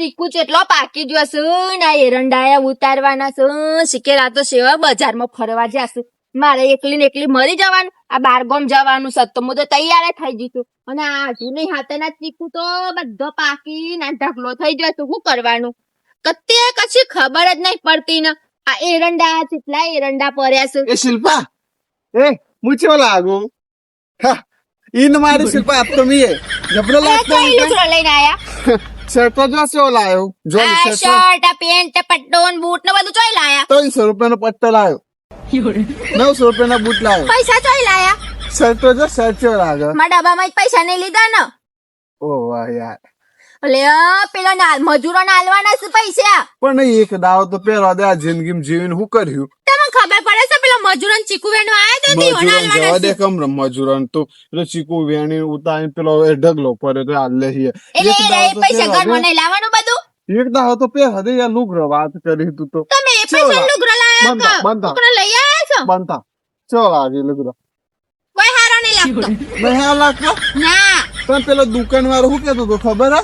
ચીકુ જેટલો પાકી ગયો છે ના એરંડાયા ઉતારવાના છે શીખેલા તો સેવા બજારમાં ફરવા જશે મારે એકલી ને એકલી મરી જવાનું આ બારગામ જવાનું છે તો હું તો તૈયાર થઈ જઈશું અને આ હજુ નહીં હાથેના ચીકુ તો બધો પાકી ના ઢગલો થઈ ગયો તો શું કરવાનું કતે કશી ખબર જ નહીં પડતી ને આ એરંડા કેટલા એરંડા પડ્યા છે એ શિલ્પા એ મુચો લાગુ હા इन मारी शिल्पा अब तो मी है जबरो लागतो કઈ લુગડો લઈને આયા शर्ट तो जो से लायो जो આ शर्ट શર્ટ આ પેન્ટ પટ્ટો ને બૂટ ને બધું ચોઈ લાયા 300 रुपया નો पट्टो लायो 900 रुपया ना बूट लायो પૈસા ચોઈ લાયા शर्ट तो जो शर्ट से लागे મારા ડબ્બામાં જ પૈસા નહીં લીધા ને ओ वाह यार એટલે પેલો મજૂરો ને આલવાના છે પૈસા પણ એક દાવ તો પહેરવા દે આ જિંદગીમાં જીવીને હું કર્યું તમને ખબર પડે છે પેલો મજૂરો ને ચીકુ વેણો આયા તો દીવો ને મજૂરન જવા આલવાના દે છે કમ મજૂરન તો પેલો ચીકુ વેણી ઉતારીને પેલો એ ઢગલો પડે તો હાલ લે એટલે એ પૈસા ઘરમાં નહીં લાવવાનું બધું એક દાવ તો પહેરવા દે યાર લુગરો વાત કરી તું તો તમે એ પૈસા લુગડો લાયા બંધા, કે બંધા. લુગડો લઈ આયા છો બનતા ચો લાગે લુગરો કોઈ હારો નહીં લાગતો મેં હા લાગતો ના પણ પેલો દુકાન વાળો શું કેતો તો ખબર હે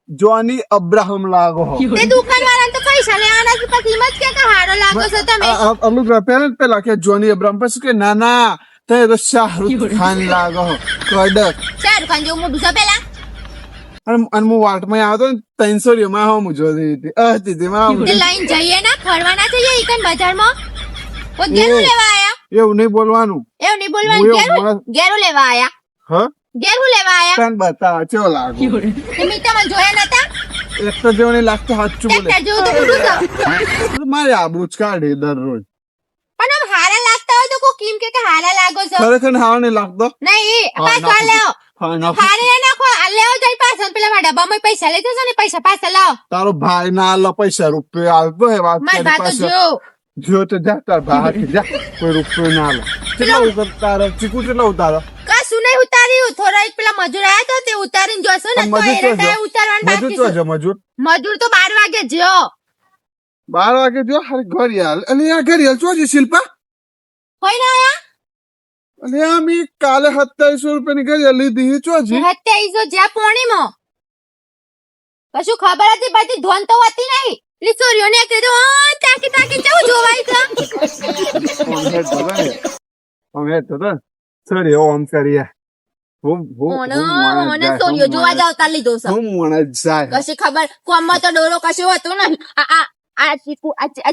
જોની અબ્રાહમ લાગો તે દુકાન વાળા તો પૈસા લેવાના છે પછી મત કે હારો લાગો છો તમે અલુગરા પેલા કે જોની અબ્રાહમ પછી કે ના ના તે તો શાહરુખ ખાન લાગો કડક શાહરુખ ખાન જેવું મોઢું છે પેલા અને હું વાટમાં આવતો ને 300 રૂપિયામાં હું જોતી હતી તે લઈને જઈએ ને ફરવાના છે ઈકન બજારમાં ઓ ગેરું લેવા આયા એવું નહીં બોલવાનું એવું નહીં બોલવાનું હું એવું ગેરું લેવા આયા હા ગેરું લેવા આયા તને બતાવ ચો લાગો તે મીઠા મને જોયા નતા એક તો જેવું નહીં લાગતું સાચું બોલે ટ્રેક્ટર જેવું તો મોઢું છે મારે આબરૂ જ કાઢે દરરોજ પણ આમ હારા લાગતા હોય તો કોઈ કેમ કે હારા લાગો છો ખરેખર હાવ નહીં લાગતો નહીં હા, પાછો નાખું. લેવો હા નાખો. હારે નાખો આ લેવો જઈ પાછો પેલા મારા ડબ્બામાં પૈસા લઈ જશો ને પૈસા પાછા લાવો તારો ભાઈ ના આલો પૈસા રૂપિયા આવતો હે વાત માર કરી ભાતો પાછો જો જો તો જા તાર ભાઈ જા કોઈ રૂપિયો ના આલો કેટલા ઉતારો ચીકુ કેટલા ઉતારો કશું નહીં ઉતાર્યું થોડા એક પેલા મજૂર આયા તો તે ઉતારીને જોશો ને તો મજૂર એરંડા તો ઉતારવાનું મજૂર બાકી તો છે છે મજૂર મજૂર તો 12 વાગે જો 12 વાગે જો હારી ઘડિયાળ અલે આ ઘડિયાળ ચોજી શિલ્પા હોય ને આયા અલે આ મી કાલે 2700 રૂપિયાની ઘડિયાળ લીધી ચોજી હત્યા ઈજો જ્યાં પોણીમાં કશું ખબર હતી પછી ધોન તો હતી નહીં લીસોરીઓ ને કે જો તાકી તાકી કેવું જોવાય છે અમે તો સર એવો આમ કરીએ મને સોરીઓ જોવા જાવ તાર લીધો છે હું મને જાય કશી ખબર કોમમાં તો ડોરો કશું હતું નહીં આ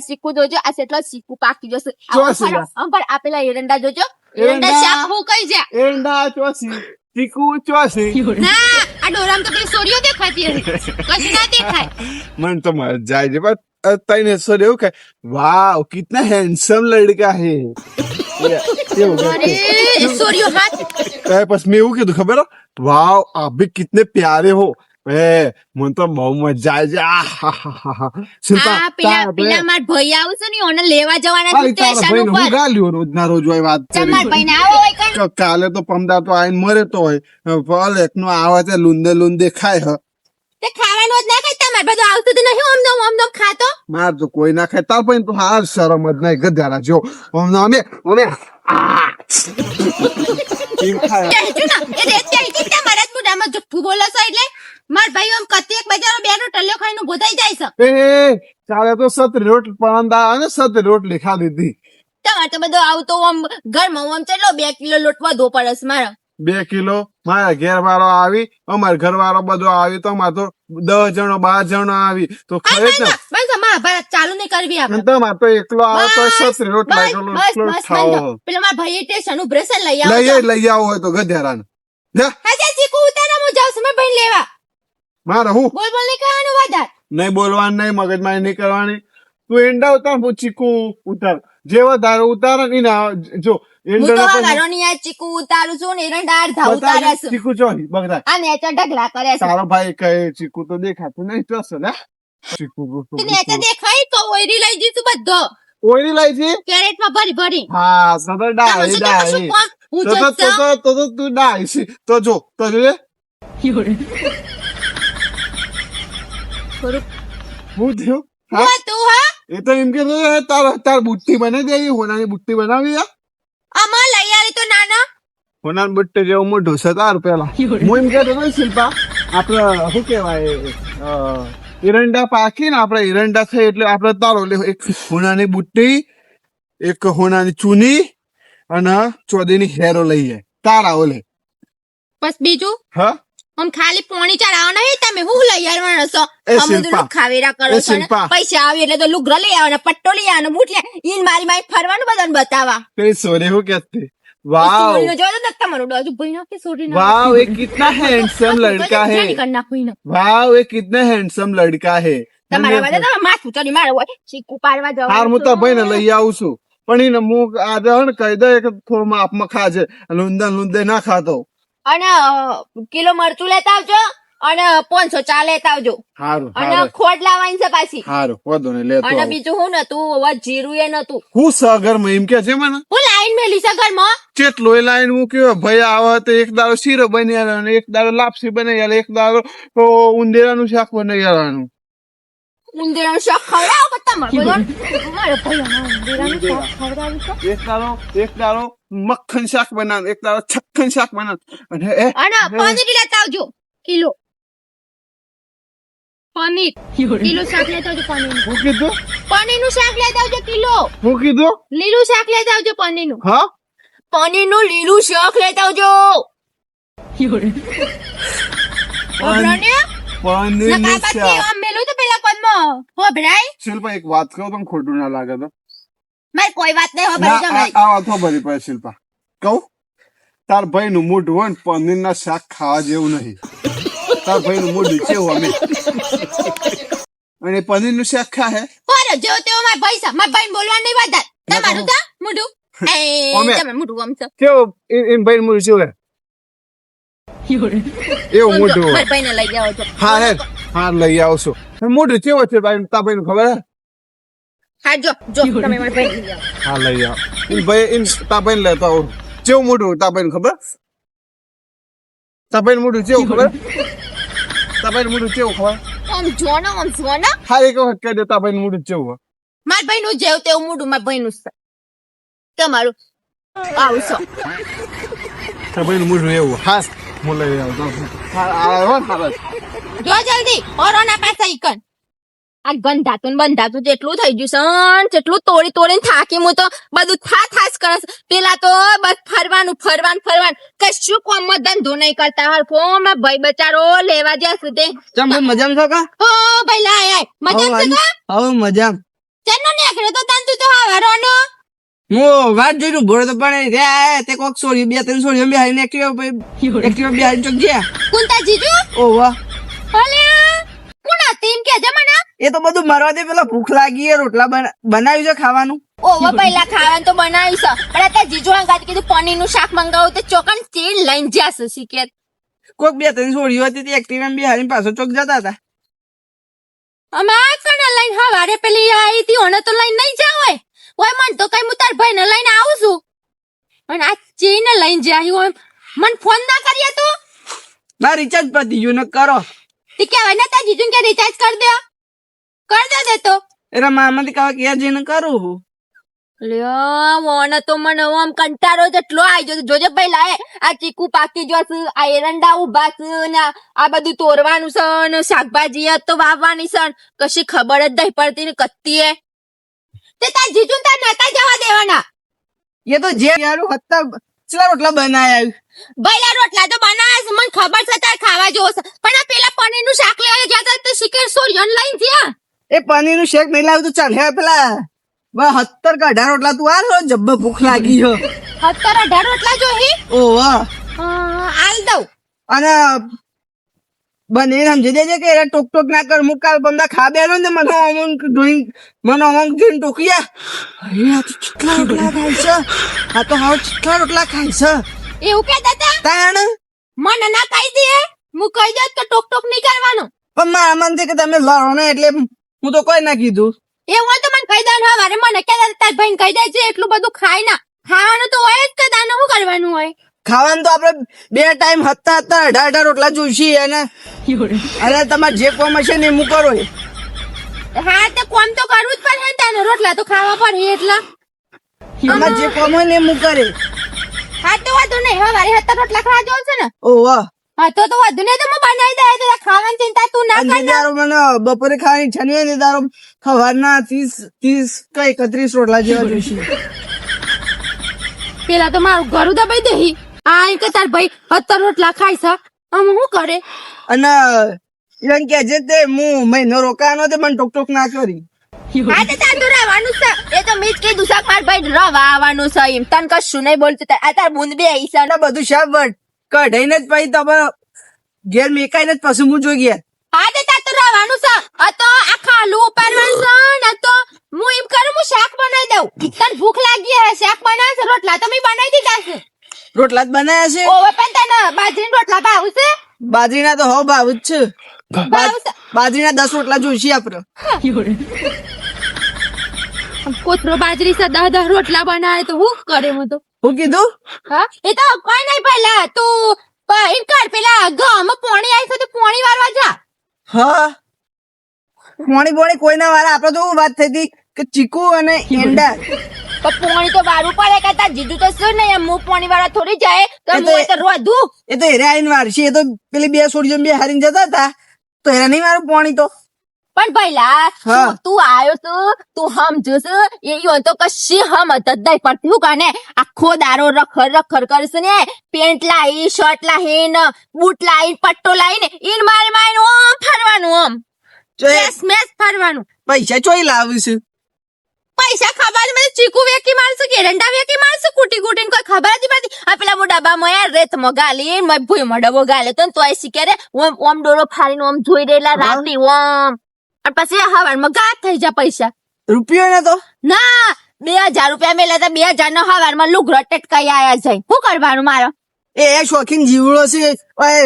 ચીકુ જોજો આ કેટલો ચીકુ પાકી જશે પણ આ પેલા એરંડા જોજો એરંડા શાક હું કઈ જા એરંડા ચોસી ચીકુ ચોસી ના આ ડોરામ તો પેલી સોરીઓ દેખાતી હતી કશું ના દેખાય मन तो मर जाए बट तैने सर એવું કે વાવ कितना हैंडसम लड़का है અરે સોરીઓ હાથ बस मैं એવું કીધું ખબર વાવ आप भी कितने प्यारे हो મને તો બહુ મજા આવે છે આ પેલા માર ભાઈ આવશે ને ઓને લેવા જવાના છે સ્ટેશન ઉપર ગાલ્યો રોજના રોજ હોય વાત તમાર ભાઈ ને આવો હોય કઈ કાલે તો પમદા તો આઈને મરે તો હોય ફળ એકનો આવે છે લુંદે ખાય હ તે ખાવાનું જ ના ખાય તમાર બધું આવતું તો નહીં ઓમદમ ખાતો માર તો કોઈ ના ખાય તાર પણ તો હાર શરમ જ નહીં ગધારા જો અમે કેમ ખાય કહેજો ના એ રેત કે તમારા જ મોઢામાં જુઠ્ઠું બોલો છો એટલે માર ભાઈ આમ કતી એક બજારમાં બેનો ટલ્યો ખાઈને ગોતાઈ જાય છે એ ચાલે તો સત રોટ પણંદા અને સત રોટલી ખાધી હતી તમારે તો બધું આવતો આમ ઘરમાં આમ ચલો 2 કિલો લોટવા દો પડસ મારો 2 કિલો મારા ઘેર વાળો આવી અમાર ઘર વાળો બધો આવી તો અમાર તો 10 જણો 12 જણો આવી તો ખરેખર બસ મહાભારત ચાલુ નહીં કરવી આપણે તમાર તો એકલો આવો તો સત રોટલા ખાઓ પેલો મારા ભાઈ સ્ટેશન ઉભરે છે લઈ આવો લઈ આવો હોય તો ગધેરાને જા હા ચીકુ ઉતારા હું જાઉં છું મેં ભાઈ લેવા મારે હું બોલ નહીં ખાવાનું વધાર નહીં બોલવાનું નહીં મગજમારી નહીં કરવાની તું એંડા ઉતાર હું ચીકુ ઉતાર જે વધારે ઉતાર ને જો હું તો વારોની આ ચીકુ ઉતારું છું ને એરંડા અડધા ઉતારે છું ચીકુ ચોહી બગડા આ નેચર ઢગલા કરે છે તારો ભાઈ કહે ચીકુ તો દેખાતું નહીં તો છે ને ચીકુ તે નેચર દેખાય તો ઓયરી લઈ જઈશું બધો ઓયરી લઈ છે કેરેટમાં ભરી ભરી હા સદર ડાઈ તો તું ડાઈ છે તો જો તો લે હું થયું હા તું હા એ તો એમ કે તાર બુટ્ટી બનાવી દેવી હોનાની બુટ્ટી બનાવી આમાં લઈ આવી તો નાના હોનાની બુટ્ટી જેવું મોઢું છે તાર પેલા હું એમ કહેતો હતો શિલ્પા આપડે શું કેવાય એરંડા પાકી ને આપડે એરંડા થઈ એટલે આપડે તારો લે એક હોનાની બુટ્ટી, એક હોનાની ચૂની અને ચોદીની હેરો લઈએ તારા ઓલે. બસ બીજું હા આમ ખાલી પોણી ચડાવો નહીં તમે હું લઈ આવવાનો છો એ અમુક શિલ્પા. ખાવેરા કરો એ છો ને શિલ્પા. પૈસા આવે એટલે તો લુગડા લઈ આવવાના પટ્ટો લઈ આવવાનો બૂટ લઈ આવવાનો. ઈન મારી મારી ફરવાનું બધાને બતાવા तेरी सोने को कहते वाह સોરીનો જોયો તો તમારો ડોજુ ભઈનો કે સોરીનો वाह ये कितना हैंडसम लड़का है જાની કરના ભઈનો वाह ये कितना हैंडसम लड़का है તમારા વાદે તો માથું ચડી મારે હોય ચીકુ પાડવા જવાનું હાર હું તો ભાઈ ને લઈ આવું છું પણ એને હું આજે હે ને કહી દે કે થોડું માપમાં ખાજે લુંદા લુંદે ના ખાતો. અને કિલો મરચું લેતા આવજો અને 500 ચા લેતા આવજો હારું અને હારું ખોડ લાવવાની છે પાછી હારું વધુ ને લેતો અને આવું. બીજું હું નતું હવે જીરું એ નતું હું સગર માં એમ કે છે મને હું લાઈન મેલી છે ઘરમાં કેટલો એ લાઈન હું કેવો ભાઈ આવે તો એક દાડો શીરો બની આલવાનો, એક દાડો લાપસી બની આલે, એક દાડો ઉંદેરાનું શાક બની આલવાનું. ઉંદરાનું શાક ખવડાવો કે તમારે બધો મારે ભઈનો ઉંદરાનું શાક ખવડાવી તો એક દાડો મક્ખન શાક બનાવ, એક દાડો છક્કન શાક બનાવ અને અને પનીર લેતા આવજો કિલો પનીર કિલો શાક લેતા આવજો પનીર હું કીધું પનીરનું શાક લેતા આવજો કિલો હું કીધું લીલું શાક લેતા આવજો પનીરનું હા પનીરનું લીલું શાક લેતા આવજો ઓબરાને પનીર નું શાક. આમ મેલું તો પેલા પદમાં હોભરાય શિલ્પા એક વાત કહું તમને ખોટું ના લાગે તો મારે કોઈ વાત નહીં ના, હોભરાય આ વાત ખબર પડે શિલ્પા કહું તાર ભાઈ નું મોઢું હોય ને પનીર ના શાક ખાવા જેવું નહીં. તાર ભાઈ નું મોઢું કેવું અમે અને પનીર નું શાક ખા હે ઓરે જો તેઓ મારા પૈસા મારા ભાઈ બોલવાનું નહીં વધાર તમારું તો મોઢું અમે- તમે મોઢું ગમશે કેવું એમ ભાઈ નું મોઢું કેવું હે? એવું મોઢું હોય. મારા ભાઈને લઈ જાઓ છો હા હે હા લઈ આવશો. મોઢું કેવું છે ભાઈ તાર ભાઈ નું ખબર હે? હા જો તમે મારા ભાઈ લઈ જાઓ હા લઈ આવ. એમ ભાઈ એમ તાર ભાઈ ને લેતો આવું. કેવું મોઢું તાર ભાઈ ખબર? તાર ભાઈ નું મોઢું કેવું ખબર? તાર ભાઈ નું મોઢું કેવું ખબર? આમ જો ને હા એક વખત કહી દે તાર ભાઈ નું મોઢું કેવું હોય? મારા ભાઈ નું જેવું તેવું મોઢું મારા ભાઈ નું તમારું આવશો તાર ભાઈ નું મોઢું એવું હા હું લઈ આવું. હા આવ્યો ને હાલ જ. જો જલ્દી ઓરોના પાસે ઈકન આ ગંધાતું ને બંધાતું જેટલું થઈ ગયું સન જેટલું તોડી તોડીને થાકી હું તો બધું થાસ કરે છે. પેલા તો બસ ફરવાનું કશું કોમમાં ધંધો નહીં કરતા હરફો મારા ભાઈ બચારો લેવા જ્યાં સુધી ચમ ભાઈ મજામાં છો કા? ઓ ભાઈ લાય મજા છે કા હવે મજામ. ચેનો નીકળ્યો તો તન તું તો હવારોનો હું વાત જોઈ ભોળો તો પણ રે આયા તે કોક સોરી બે ત્રણ સોરી બે હાઈને એક્ટિવા બે હાઈને ચોક ગયા. કુંતા જીજુ ઓ વાહ અલ્યા કોણ હતી એમ કે છે મને એ તો બધું મરવા દે પેલા ભૂખ લાગી છે રોટલા બનાવ્યું છે ખાવાનું. ઓવો પહેલા ખાવાનું તો બનાવ્યું છે પણ અત્યારે જીજુ અંગાત કીધું પનીરનું શાક મંગાવું તો ચોકન તેલ લઈને જશે શીખે કોક બે ત્રણ સોરીઓ હતી તે એક્ટિવા બે હાઈને પાછો ચોક જતા હતા. અમે આ કને લઈને હવારે પેલી આવી હતી ઓને તો લઈને નહીં જાવ હોય ઓય મન તો કઈ હું તાર ભાઈને લઈને આવું છું અને આ ચીને લઈને જાય હોય મન ફોન ના કરીએ તું મારા રિચાર્જ પતી ગયું ને કરો તે કહેવાય ને તાર જીજુ કે રિચાર્જ કરી દે તો એના મામાથી કાવા ક્યાં જઈને કરું હું. લ્યો ઓને તો મને આમ કંટાળો જેટલો આવી ગયો છે. જોજે પહેલા આ ચીકુ પાકી જશે આ એરંડા ઉભા છે ને આ બધું તોરવાનું છે ને શાકભાજી તો વાવવાની છે ને કશી ખબર જ નહીં પડતી ને કત્તી એ તે તાર જીજુ તાર નતા જવા દેવાના એ તો જે યારું હતા ચલા રોટલા બનાયા ભઈલા રોટલા તો બનાવ્યા છે મને ખબર છે તાર ખાવા જેવો છે પણ આ પેલા પનીરનું શાક લેવા ગયા તા તો શિખર સોરિયન લઈને ગયા એ પનીરનું શેક નહીં લાવ્યું તો ચાલ હે પેલા 17 કે 18 રોટલા તું આ જબ્બર ભૂખ લાગી છે. 17-18 રોટલા જોહી ઓ વાહ આલ દઉં અને બને સમજી દેજે કે એરા ટોક ટોક ના કર મુકાલ બંદા ખા બેરો ને મને અમંગ જોઈન મને અમંગ જોઈન ટોકિયા અરે આ તો કેટલા રોટલા ખાય છે આ તો હાવ કેટલા રોટલા ખાય છે એવું કહેતા તા તાણ મને ના કહી દે હું કહી દે તો ટોક ટોક નહીં કરવાનું પણ મારા મન છે કે તમે લડો ને એટલે હું તો કોઈ ના કીધું એવું હોય તો મને કહી દે હવારે મને કહેતા તાર ભાઈને કહી દેજે એટલું બધું ખાય ના ખાવાનું તો હોય જ કે દાને શું કરવાનું હોય ખાવાનું તો આપડે બે ટાઈમ હતા 18 રોટલા જોઈશી અને તમારે જે કોમ હશે ને હું કરો હા તે કોમ તો કરવું જ પડે ને તાને રોટલા તો ખાવા પડે એટલા તમારે જે કોમ હોય ને હું કરે હા તો વાંધો નહીં હવારે 17 રોટલા ખાવા જોઉં છે ને ઓ વાહ હા તો વધુ ને તો હું બનાવી દે તો ખાવાની ચિંતા તું ના અને કર. તારો મને બપોરે ખાવાની ઈચ્છા નહીં હોય ને તારો સવારના 30 કે 31 રોટલા જેવા જોઈશે. પેલા તો મારું ઘરું દબાઈ દે આ કે તાર ભાઈ 70 રોટલા ખાય છે આમ શું કરે. અને એમ કે છે તે હું મહિનો રોકાવાનો તે મને ટોક ના કરી. હા તો તાર તો રહેવાનું છે એ તો મીજ કીધું છે માર ભાઈ રવા આવવાનું છે એમ તને કશું નહીં બોલતું આ તાર બુંદ બે આવી છે અને બધું શાક કઢાઈને જ પછી તમે ઘેર મેકાઈને જ પછી હું જોઈ ગયા. હા તો તાર તો રહેવાનું છે આ તો આ ખાલું ઉપાડવાનું છે ને તો હું એમ કરું હું શાક બનાવી દઉં તને ભૂખ લાગી હે શાક બનાવે છે રોટલા તો મેં બનાવી દીધા છે. રોટલા જ બનાયા છે. ઓવે પણ તને બાજરીના રોટલા ભાવ છે. બાજરીના તો હવ ભાવ જ છે. ભાવ છે બાજરીના 10 રોટલા જોઈશે આપડે. કોથરો બાજરી છે 10 રોટલા બનાવે તો હું કરે હું તો. હું કીધું હા એ તો કોઈ નહીં પહેલા તું એમ કર પેલા ગામમાં પોણી આવી છે તો પોણી વારવા જા. હા પોણી કોઈના વાળા આપડે તો વાત થઈ હતી કે ચીકુ અને એંડા. પણ પોણી તો વારવું પડે કે તાર જીજુ તો શું નહીં એમ હું પોણી વાળા થોડી જાય તો એ તો હું તો રોધું. એ તો હેરા આઈને વારશે. એ તો પેલી બે છોડીઓ બે હારીને જતા હતા તો હેરા નહીં મારું પોણી તો. પણ પહેલા હા. તું આયો તું સમજો છે એ યો તો કશી સમજ જ નહીં પડતી હું કાને આખો દારો રખર કરીશ ને પેન્ટ લાવી શર્ટ લાવી ને બૂટ લાવી પટ્ટો લાવી ને ઈન મારે ઓમ ફરવાનું ઓમ જો એ મેસ ફરવાનું. પૈસા ચોઈ લાવીશું. પૈસા ખબર મને ચીકુ વેકી મારશે કે એરંડા વેકી મારશે કુટી કુટીને કોઈ ખબર જ નથી. આ પેલા મો ડબ્બામાં યાર રેતમાં ગાલી મય ભૂઈમાં ડબ્બો ગાલે તો તોય શીખે રે ઓમ ડોરો ફાડીને ઓમ જોઈ રહેલા રાતી ઓમ અને પછી હવારમાં ગાત થઈ જાય પૈસા. રૂપિયો ને તો ના 2000 રૂપિયા મેલા તો 2000 નો હવારમાં લુગડો ટટકાઈ આયા જાય શું કરવાનું મારો. એ શોખીન જીવડો છે. ઓય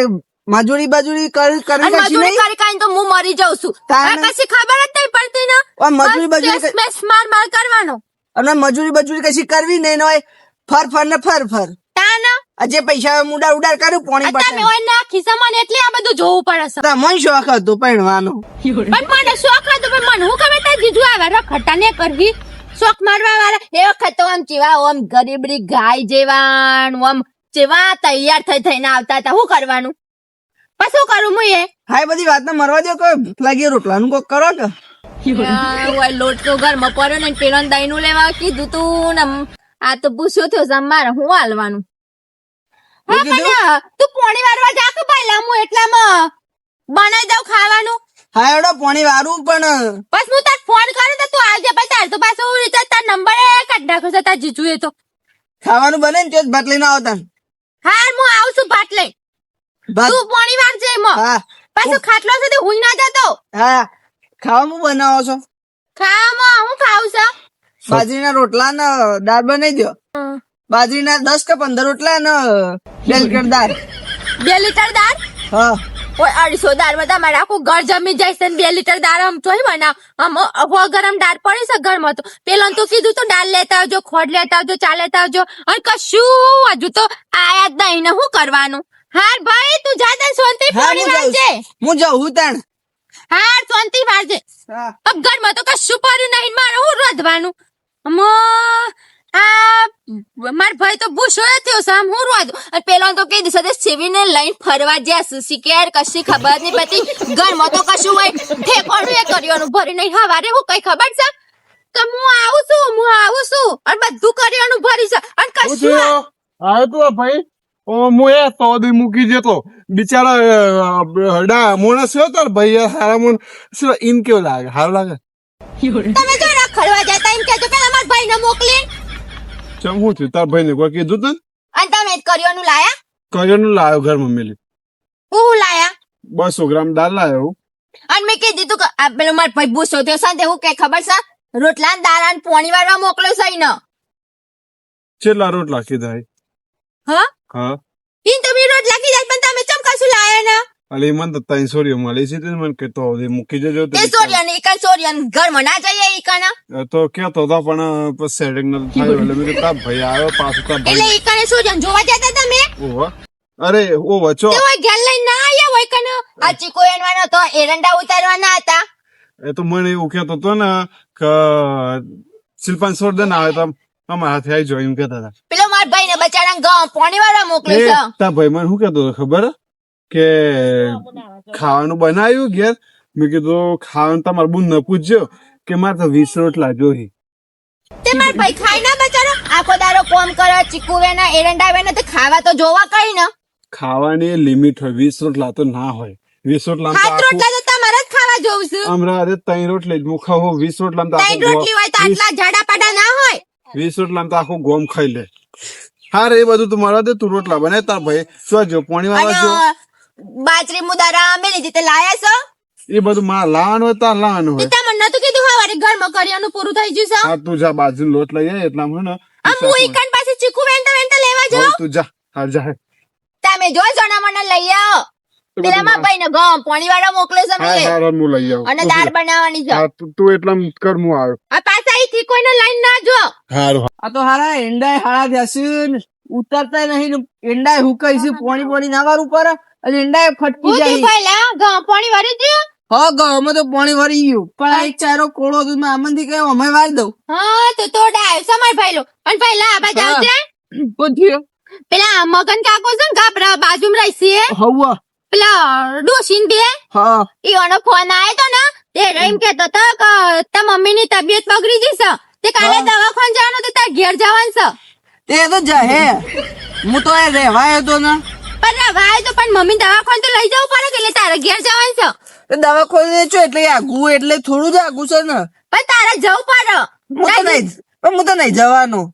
મજૂરી બાજુરી કરી અને કશી મજૂરી નહીં. કરી કરીને તો હું મરી જાઉં છું. તાને? આ કશી ખબર જ નહીં પડતી ને. ઓય મજૂરી બસ બાજુરી સ્મેશ માર કરવાનો. અને મજૂરી બાજુરી કશી કરવી નહીં ને ઓય ફર ને ફર. તાના આજે પૈસા ઉડાર કરું પોણી તમે પાછળ. ઓય ના ખિસ્સામાં ને એટલે આ બધું જોવું પડે છે. તમને શોખ હતો પહેરવાનો. પણ મને શોખ હતો પણ મને હું ખબર તાર જીજુ આવે રખડતા ને કરવી શોખ મારવા વાળા એ વખત તો આમ જેવા આમ ગરીબડી ગાય જેવાન આમ જેવા તૈયાર થઈને આવતા હતા શું કરવાનું પછી શું કરું હું એ હા એ બધી વાતને મરવા દો. કોઈ લાગી રોટલાનું કોક કરો કે ઓય લોટ તો ઘરમાં પડ્યો ને પેલો દહીં નું લેવા કીધું તું ને આ તો પૂછ્યો થયો છે મારે હું હાલવાનું. હા હું કીધું? પણ તું પોણી વારવા જા કે પહેલા હું એટલામાં બનાવી દઉં ખાવાનું. હા એડો પોણી વારું પણ બસ હું તાર ફોન કરું તો તું આવજે પછી તાર તો પાછો રિચાર્જ તાર નંબર કાઢ નાખ્યો છે તાર જીજુ એ તો. ખાવાનું બને ને તે જ ભાત લઈને આવતા. હા હું આવું છું ભાત લઈ ભાત તું પોણી વાર છે એમાં હા પાછું ખાટલો સુધી હુઈ ના જતો. હા ખાવાનું બનાવો છો. ખાવામાં હું ખાવું છું બાજરીના રોટલા ને દાળ બનાવી દો. બાજરીના 10 કે 15 રોટલા ને 2 લીટર દાળ. 2 લીટર દાળ. હા ઓય 250 દાળમાં તમારે આખું ઘર જમી જાય છે 2 લીટર દાળ આમ જોઈ બનાવ આમ ગરમ દાળ પડી છે ઘરમાં તો પેલા તો કીધું તો દાળ લેતા આવજો ખોડ લેતા આવજો ચા લેતા આવજો અને કશું હજુ તો આયા જ નહીં ને શું કરવાનું. હાર ભાઈ તું જા તને શાંતિ હા, પાણી હું જાઉં વાળજે. હું જાઉં તાણ. હાર શાંતિ વાળજે. હા अब ઘરમાં તો કશું પડ્યું નહીં મારે હું રોધવાનું આ માર ભાઈ તો ભૂસો થયો છે આમ હું રોધું અને પેલો તો કઈ દિવસે સેવીને લઈને ફરવા જ્યાં શિકેર કશી ખબર નહીં પડતી ઘરમાં તો કશું હોય ઠેકોણું એ કર્યોનું ભરી નહીં હવારે હું કઈ ખબર છે કે હું આવું છું અને બધું કર્યોનું ભરી છે અને કશું આવ્યો તું ભાઈ હું એ તો મૂકી જતો બિચારા મોણસ થયો તાર ભાઈ હારા મોણ શું ઇન કેવું લાગે સારું લાગે. તમે જો રખડવા જતા એમ કહેજો પેલા મારા ભાઈને મોકલી ચમ શું થયું તાર ભાઈ ને કોઈ કીધું તને અને તમે જ કર્યોનું લાયા કર્યાનું લાવ્યો ઘરમાં મેલી હું લાયા 200 ગ્રામ દાળ લાવ્યો. અને મેં કહી દીધું કે આ પેલો મારો ભાઈ ભૂસો થયો સાથે હું કઈ ખબર છે રોટલા દાળ અને પોણી વાળવા મોકલ્યો છે ને કેટલા રોટલા કીધા હા હા ઈન તમે રોટલા કીધા પણ તમે ચમ કશું લાયા ને અલી મને તો 300 રૂપિયા મળી છે તે મને કહેતો હવે મૂકી જજો તો એ સોરિયન ઈકન સોરિયન ઘરમાં ના જઈએ ઈકન તો કેતો હતો પણ પછી સેટિંગ ન થયું એટલે મેં કીધું તાર ભાઈ આવ્યો પાછું તાર એટલે ભાઈ ઈકન સોરિયન જોવા જતા તમે ઓહો અરે ઓ વચો તો ઘેર લઈને ના આયા હોય કન આ ચીકો એનવાનો તો એરંડા ઉતારવાના હતા એ તો મને એવું કહેતો હતો ને કે શિલ્પાન સોરદન આવે તો અમારા હાથે આવી જાવ એમ કહેતા હતા. પેલો મારા ભાઈ ને બચારા ગામ પોણી વાળવા મોકલ્યો છે તાર ભાઈ મને શું કહેતો હતો ખબર કે ખાવાનું બનાવ્યું ઘેર. મેં કીધું ખાવાનું તમારે બુન ન પૂછજો કે મારે તો 20 રોટલા જોઈ. તે માર ભાઈ ખાઈ ના બચારો આખો દારો કોમ કરે ચીકુ વેના એરંડા વેના તે ખાવા તો જોવા કઈ ન ખાવાની લિમિટ હોય, 20 રોટલા તો ના હોય. 20 રોટલા હાથ રોટલા તો તમારે જ ખાવા જોઉં છું હમણાં 3 રોટલી જ હું ખાઉં. 20 રોટલા તો ત્રણ રોટલી હોય તો આટલા જાડા પાડા ના હોય. 20 રોટલા તો આખું ગોમ ખાઈ લે. હા રે, એ બધું તું મારા દે, તું રોટલા બને તાર ભાઈ જો પાણી વાળવા જો. અને બાજરી મુદારા મેલી દીતે લાયા છો એ બધું મારા લાવવાનું હોય તાર લાવવાનું હોય. તે મને નતું કીધું હવારે ઘરમાં કરિયાનું પૂરું થઈ ગયું છે. હા તું જા, બાજુ લોટ લઈ આય એટલા મને આ હું ઈકન પાસે ચીકુ વેંતા વેંતા લેવા જાઉં. તું જા. હા જા. તમે જો જણા મને લઈ આવો. પેલા માં ભાઈ ને ગમ પાણી વાળા મોકલે છે હા મેં હા હું લઈ આવું. અને દાળ બનાવવાની છે. હા તું એટલા કર, હું આવ્યો. આ પાછા અહીંથી કોઈને લઈને ના જો. હારું. આ તો હારા એંડાય હાડા જશે ને ઉતરતા નહીં ને એંડાય હુકાઈ છે પાણી ના વાળું પર અને એંડાય ફટકી હું જાય. તું પહેલા ગમ પાણી વાળી દ્યો. હા ગમે તો પાણી વળી ગયું પણ આ એક ચારો કોળો હતું મેં આમાંથી કઈ અમે વાળી દઉં. હા તો ડાયો સમર ભાઈલો અને પહેલા આ બાજુ આવજે. શું થયું? પેલા મગન કાકો છે ને ગાબરા બાજુમાં રહી છે હવા. પેલા ડોશીન બે હા ઈઓનો ફોન આવ્યો તો ને તે એમ કેતો તો કે તાર મમ્મીની તબિયત બગડી ગઈ છે તે કાલે હા. દવાખાને જવાનું તો તાર ઘેર જવાનું છે. તે તો જાહે હું તો એ રહેવાય હતો ને પણ ભાઈ તો પણ મમ્મી દવાખાને તો લઈ જવું પડે કે એટલે તારે ઘેર જવાનું છે. તે દવા ખોલી છો એટલે આગું એટલે થોડું જ આગું છે ને. પણ તારે જવું પડે. હું તો નહીં જવાનું.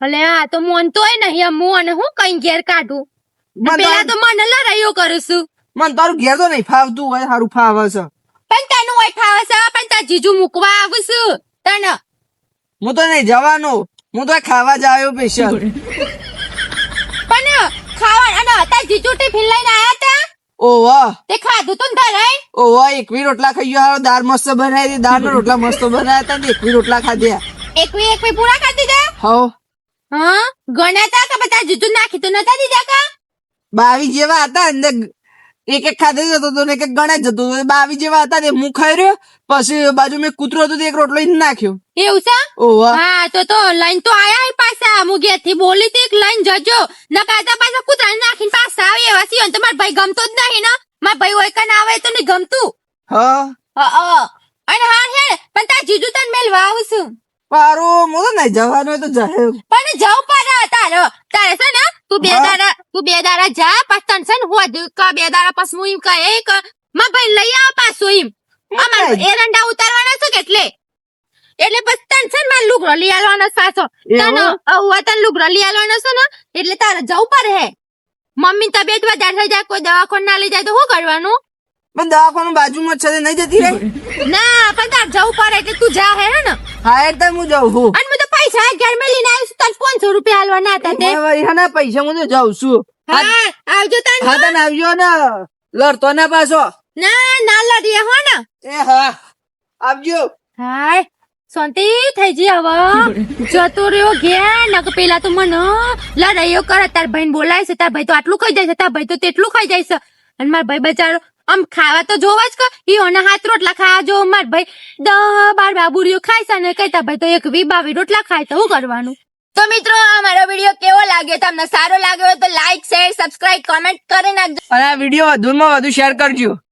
ભલે આ તો મોન તોય નહીં હું અને હું કઈ ઘેર કાઢું. પેલા તો મને લડાઈઓ કરું છું મને તારું ઘેર તો નહીં ફાવતું હોય, સારું ફાવે છે. પણ તને ઓય ખાવા છે પણ તાર જીજુ મૂકવા આવું છું તને. હું તો નહીં જવાનું, હું તો ખાવા જ આવ્યો સ્પેશિયલ. પણ ખાવા અને તાર જીજુ ટિફિન લઈને આયા તા ઓવા તે ખાધું તું ને તારે. ઓવા એકવી રોટલા ખાઈ ગયો, હારો દાળ મસ્ત બનાવી હતી, દાળ ના રોટલા મસ્ત બનાવ્યા હતા ને એકવી રોટલા ખાધ્યા. એકવી પૂરા ખાધી દે. હવ હા ગણ્યા તા કે બધા જીજુ નાખી તો નતા દીધા કા. 22 જેવા હતા અંદર, એક એક ખાધે જતો હતો ને એક એક ગણે જતો હતો. 22 જેવા હતા ને હું ખાઈ રહ્યો, પછી બાજુ મેં કૂતરો હતો એક રોટલો ઈને નાખ્યો. એવું છે. ઓવા હા તો લઈને તો આયા હે પાછા. હું ઘેર થી બોલી તી લઈને જજો નકાતા પાછા કૂતરાને નાખીને પાછા આવે એવા છે. તો મારા ભાઈ ગમતો જ નહીં ને. મારા ભાઈ હોય કન આવે તો નહીં ગમતું. હા અને હા હે પણ તાર જીજુ તને મેલવા આવું છું. પારું હું તો નહીં જવાનું હોય તો જાહે. પણ જવું પડે તારે છે ને તું બે દાડા જા પાછા તને છે ને હું કા 2 દાડા પછી હું એમ કહે કે મારા ભાઈ લઈ આવ પાછું એમ. અમાર એરંડા ઉતારવાના છે કે એટલે પછી તને છે ને મારે લુગડો લઈ આવવાનો સાચો. તને હવે તને લુગડો લઈ આવવાનો છે ને એટલે તારે જવું પડે હે. મમ્મી તબિયત વધારે થઈ જાય કોઈ દવાખાને ના લઈ જાય તો શું કરવાનું. પણ દવાખાનું બાજુમાં જ છે, નહીં જતી રે. ના પણ તારે જવું પડે એટલે તું જા હે ને. હા એટલે હું જાઉં છું. અને હું તો પૈસા ઘેર માં લઈને આવીશ તને 500 રૂપિયા આલવાના હતા તે. એના પૈસા હું તો જાઉં છું. હા આવજો તને. હા તને આવજો ને લડતો ના પાછો. ના લડીએ હો ને. એ હા આવજો. હાય શાંતિ થઈ જી હવે જતો રહ્યો ઘેર નક પેલા તો મને લડાઈઓ કરે. તાર ભાઈ બોલાય છે, તાર ભાઈ તો આટલું ખાઈ જાય છે, તાર ભાઈ તો તેટલું ખાઈ જાય છે. અને માર ભાઈ બચારો આમ ખાવા તો જોવા જ કે ઈઓના હાથ રોટલા ખાવા જો. માર ભાઈ 10-12 બાબુરીઓ ખાય છે ને કઈ તાર ભાઈ તો 21-22 રોટલા ખાય તો શું કરવાનું. તો મિત્રો અમારો વિડીયો કેવો લાગ્યો, તમને સારો લાગ્યો હોય તો લાઈક શેર સબસ્ક્રાઇબ કોમેન્ટ કરી નાખજો. અને આ વિડીયો વધુમાં વધુ શેર કરજો.